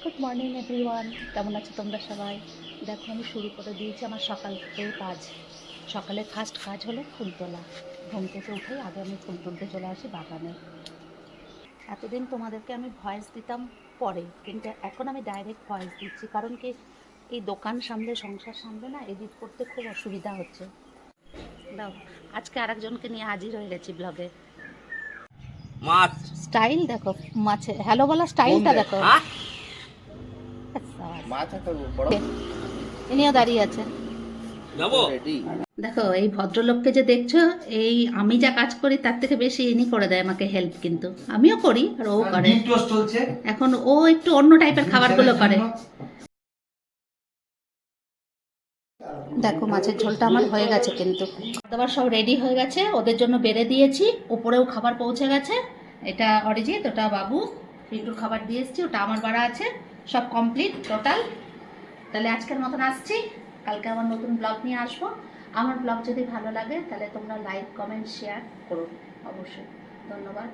Good morning everyone, কেমন আছো তোমরা সবাই? দেখো আমি শুরু করে দিয়েছি আমার সকালের কাজ। সকালে ফার্স্ট কাজ হলো ফুল তোলা। ঘুম থেকে উঠেই আগে আমি ফুল তুলতে চলে আসি বাগানে। এতদিন তোমাদেরকে আমি ভয়েস দিতাম পরে, কিন্তু এখন আমি ডাইরেক্ট ভয়েস দিচ্ছি, কারণ কি এই দোকান সামলে সংসার সামলে না এডিট করতে খুব অসুবিধা হচ্ছে। দাও, আজকে আরেকজনকে নিয়ে হাজির হয়ে গেছি ব্লগে। মাছ স্টাইল দেখো, মাছে হ্যালো বলা স্টাইলটা দেখো। হ্যাঁ মাছ একটা বড় ইনিও দাঁড়িয়ে আছে। যাবো রেডি। দেখো এই ভদ্রলোককে যে দেখছো, এই আমি যা কাজ করি তার থেকে বেশি ইনি করে দেয় আমাকে হেল্প, কিন্তু আমিও করি আর ও করে। ডিম টোস্ট চলছে এখন ও একটু অন্য টাইপের খাবারগুলো করে। দেখো মাছের ঝোলটা আমার হয়ে গেছে, কিন্তু খাবার সব রেডি হয়ে গেছে, ওদের জন্য বেড়ে দিয়েছি, উপরেও খাবার পৌঁছে গেছে। এটা অরিজিৎ, ওটা বাবু, একটু খাবার দিয়ে এসছি, ওটা আমার বাড়া আছে, সব কমপ্লিট টোটাল। তাহলে আজকের মতন আসছি, কালকে আবার নতুন ব্লগ নিয়ে আসবো। আমার ব্লগ যদি ভালো লাগে তাহলে তোমরা লাইক কমেন্ট শেয়ার করো অবশ্যই। ধন্যবাদ।